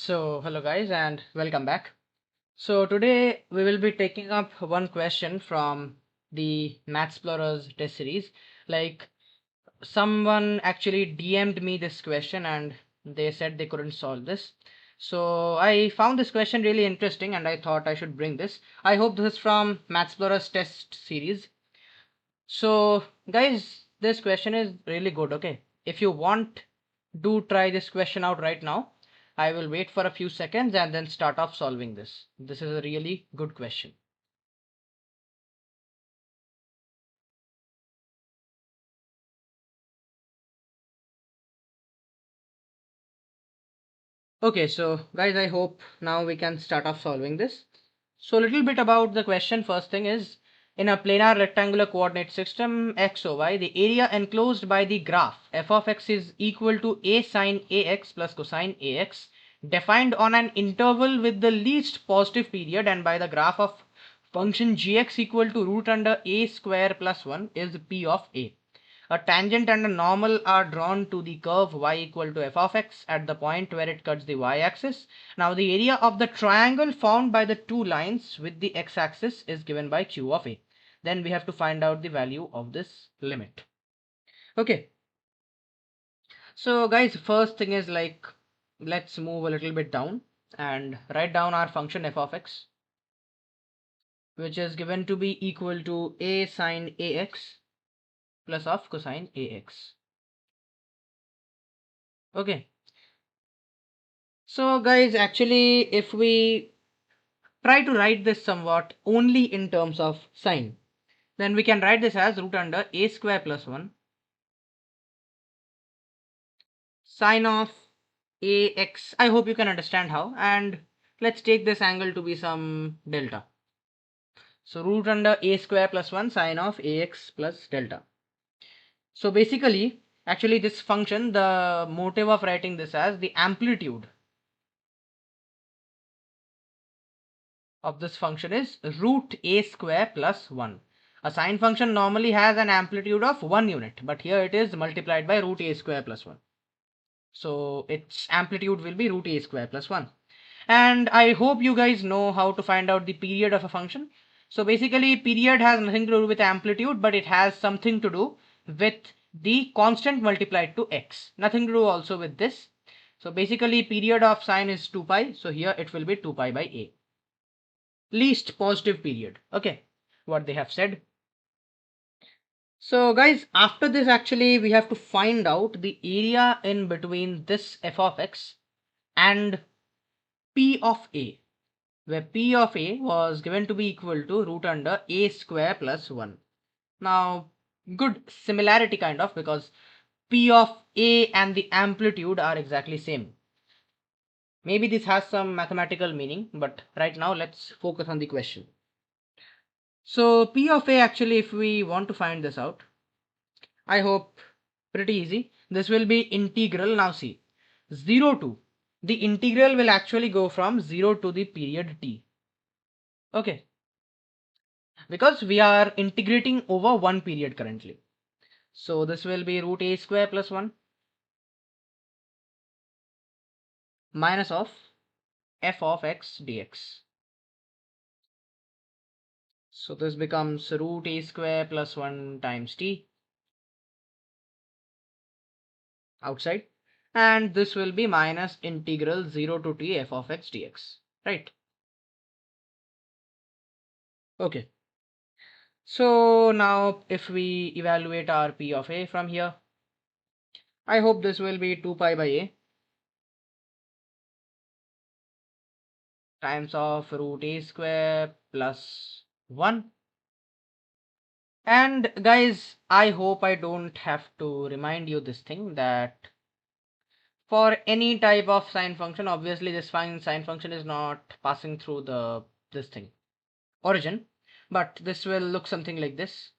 Hello guys and welcome back. So today we will be taking up one question from the Mathsplorers test series. Like someone actually DM'd me this question and they said they couldn't solve this. So I found this question really interesting and I thought I should bring this. I hope this is from Mathsplorers test series. So guys, this question is really good, okay? If you want, do try this question out right now. I will wait for a few seconds and then start off solving this. This is a really good question. Okay, so guys, I hope now we can start off solving this. So a little bit about the question. First thing is, in a planar rectangular coordinate system x or y, the area enclosed by the graph f of x is equal to a sine ax plus cosine ax, defined on an interval with the least positive period, and by the graph of function gx equal to root under a square plus 1 is p of a. A tangent and a normal are drawn to the curve y equal to f of x at the point where it cuts the y-axis. Now the area of the triangle formed by the two lines with the x-axis is given by q of a. Then we have to find out the value of this limit. Okay. So guys, first thing is like, let's move a little bit down and write down our function f of x, which is given to be equal to a sine ax plus of cosine ax. Okay. So guys, actually, if we try to write this somewhat only in terms of sine, then we can write this as root under a square plus 1 sine of ax. I hope you can understand how. And let's take this angle to be some delta. So root under a square plus 1 sine of ax plus delta. So basically, actually this function, the motive of writing this as the amplitude of this function is root a square plus 1. A sine function normally has an amplitude of 1 unit, but here it is multiplied by root a square plus 1. So its amplitude will be root a square plus 1. And I hope you guys know how to find out the period of a function. So basically, period has nothing to do with amplitude, but it has something to do with the constant multiplied to x. Nothing to do also with this. So basically, period of sine is 2 pi. So here it will be 2 pi by a. Least positive period. Okay, what they have said. So guys, after this actually we have to find out the area in between this f of x and p of a, where p of a was given to be equal to root under a square plus 1. Now, good similarity kind of, because p of a and the amplitude are exactly same. Maybe this has some mathematical meaning, but right now let's focus on the question. So p of a, actually, if we want to find this out, I hope pretty easy. This will be integral. Now see, 0 to, the integral will actually go from 0 to the period t. Okay, because we are integrating over one period currently. So this will be root a square plus 1 minus of f of x dx. So this becomes root a square plus 1 times t outside, and this will be minus integral 0 to t f of x dx, right? Okay. So now if we evaluate our p of a from here, I hope this will be 2 pi by a times of root a square plus 1. And guys, I hope I don't have to remind you this thing, that for any type of sine function, obviously this sine function is not passing through this thing origin, but this will look something like this.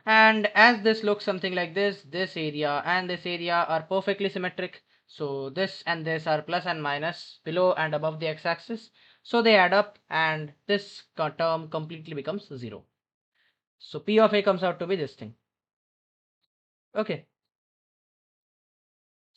And as this looks something like this area and this area are perfectly symmetric. So this and this are plus and minus below and above the x-axis. So they add up and this term completely becomes 0. So p of a comes out to be this thing. Okay.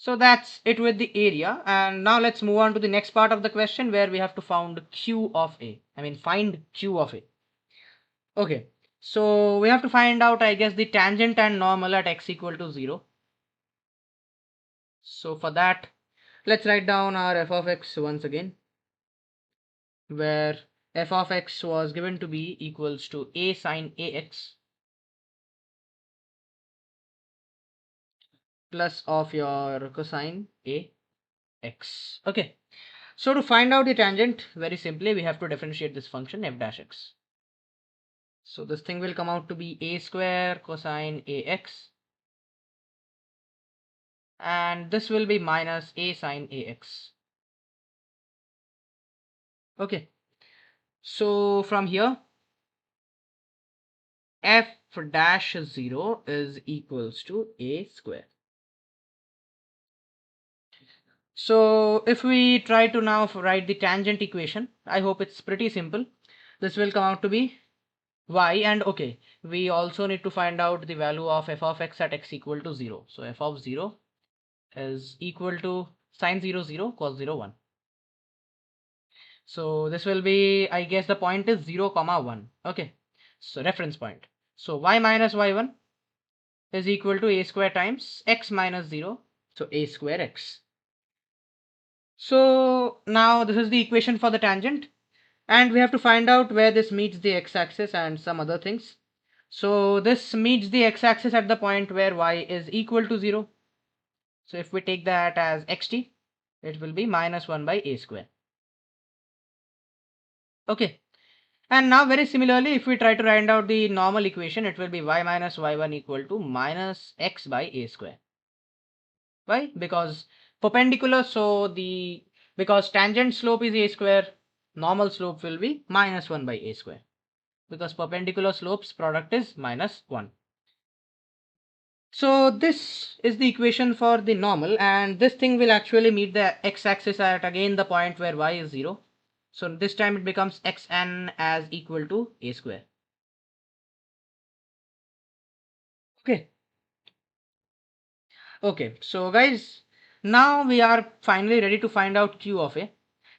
So that's it with the area. And now let's move on to the next part of the question where we have to find Q of A. Find Q of A. Okay. So we have to find out, I guess, the tangent and normal at x equal to 0. So for that, let's write down our f of x once again, where f of x was given to be equals to a sine ax plus of your cosine ax. Okay. So to find out the tangent, very simply, we have to differentiate this function f dash x. So this thing will come out to be a square cosine ax, and this will be minus a sine ax. Okay. So from here, f dash 0 is equals to a square. So if we try to now write the tangent equation, I hope it's pretty simple. This will come out to be y, and okay, we also need to find out the value of f of x at x equal to 0. So f of 0 is equal to sine 0 0 cos 0 1. So this will be, I guess the point is 0 comma 1. Okay, so reference point. So y minus y1 is equal to a square times x minus 0, so a square x. So now this is the equation for the tangent, and we have to find out where this meets the x-axis and some other things. So this meets the x-axis at the point where y is equal to 0. So if we take that as xt, it will be minus 1 by a square. Okay. And now very similarly, if we try to write out the normal equation, it will be y minus y1 equal to minus x by a square. Why? Because perpendicular, so because tangent slope is a square, normal slope will be minus 1 by a square. Because perpendicular slopes product is minus 1. So this is the equation for the normal, and this thing will actually meet the x-axis at again the point where y is 0. So this time it becomes xn as equal to a square. Okay. Okay, so guys, now we are finally ready to find out Q of A.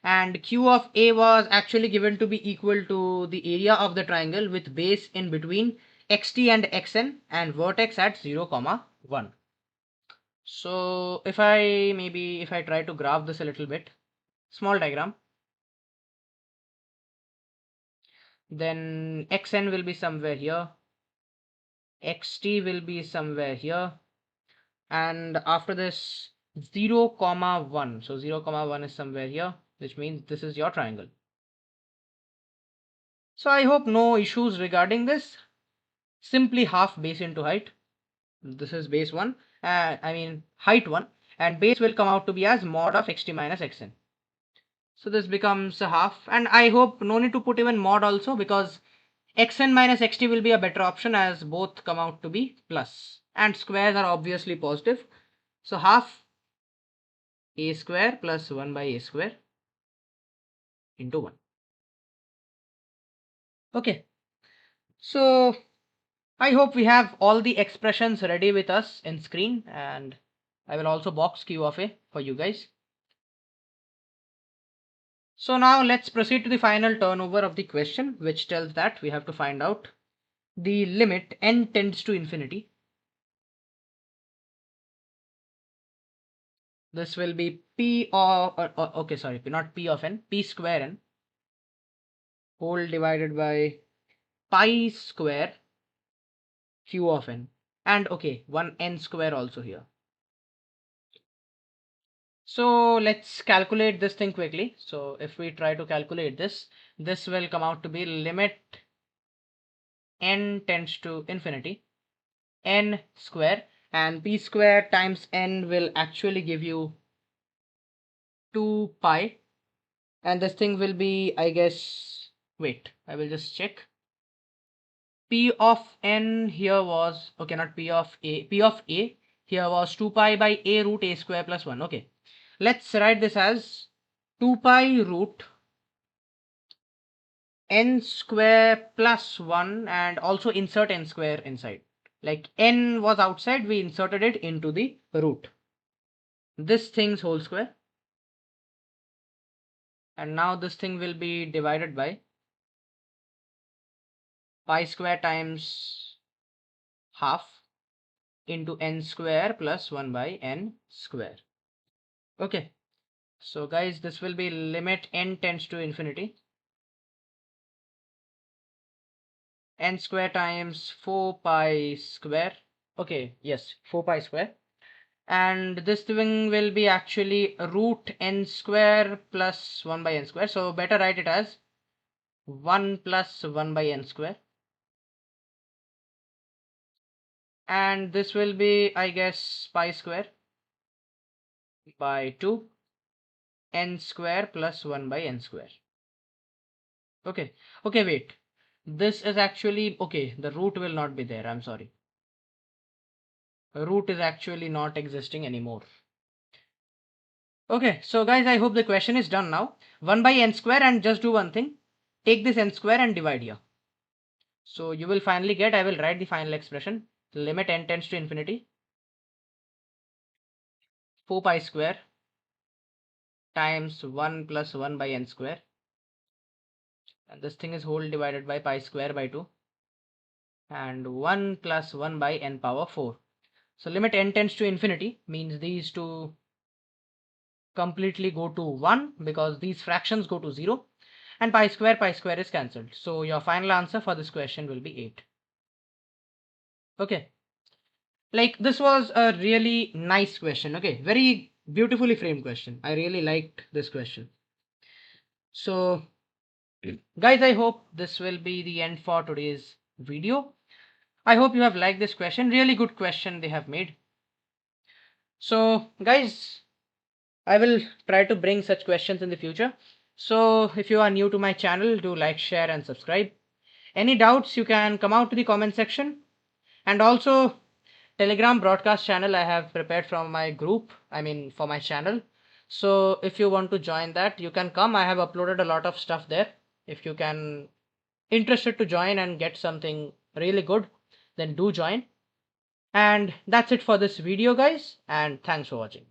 And Q of A was actually given to be equal to the area of the triangle with base in between xt and xn and vertex at 0 comma 1. So if I try to graph this a little bit, small diagram, then xn will be somewhere here, xt will be somewhere here, and after this 0 comma 1, so 0 comma 1 is somewhere here, which means this is your triangle. So I hope no issues regarding this. Simply half base into height. This is base 1, height 1, and base will come out to be as mod of xt minus xn. So this becomes a half, and I hope no need to put even mod also, because xn minus xt will be a better option as both come out to be plus and squares are obviously positive. So half a square plus 1 by a square into 1. Okay, so I hope we have all the expressions ready with us in screen, and I will also box Q of A for you guys. So now let's proceed to the final turnover of the question, which tells that we have to find out the limit n tends to infinity. This will be p of, okay, sorry, not p of n, p square n whole divided by pi square q of n, and okay, one n square also here. So let's calculate this thing quickly. So if we try to calculate this, this will come out to be limit n tends to infinity n square, and p square times n will actually give you 2 pi, and this thing will be, I guess, wait, I will just check. P of n here was, okay, not p of a, p of a here was 2 pi by a root a square plus 1. Okay, let's write this as 2 pi root n square plus 1, and also insert n square inside. Like n was outside, we inserted it into the root. this thing's whole square, and now this thing will be divided by pi square times half into n square plus 1 by n square. Okay, so guys, this will be limit n tends to infinity, n square times 4 pi square. Okay, yes, 4 pi square, and this thing will be actually root n square plus 1 by n square, so better write it as 1 plus 1 by n square, and this will be, I guess, pi square by 2 n square plus 1 by n square. Okay, okay, wait, this is actually, okay, the root will not be there, I'm sorry, root is actually not existing anymore. Okay, so guys, I hope the question is done now. 1 by n square, and just do one thing, take this n square and divide here. So you will finally get, I will write the final expression, limit n tends to infinity, 4 pi square times 1 plus 1 by n square, and this thing is whole divided by pi square by 2, and 1 plus 1 by n power 4. So limit n tends to infinity means these two completely go to 1 because these fractions go to 0, and pi square is cancelled. So your final answer for this question will be 8. Okay, like this was a really nice question. Okay, very beautifully framed question. I really liked this question. So guys, I hope this will be the end for today's video. I hope you have liked this question. Really good question they have made. So guys, I will try to bring such questions in the future. So if you are new to my channel, do like, share and subscribe. Any doubts, you can come out to the comment section. And also Telegram broadcast channel I have prepared from my group, I mean for my channel. So if you want to join that, you can come. I have uploaded a lot of stuff there. If you can interested to join and get something really good, then do join. And that's it for this video guys, and thanks for watching.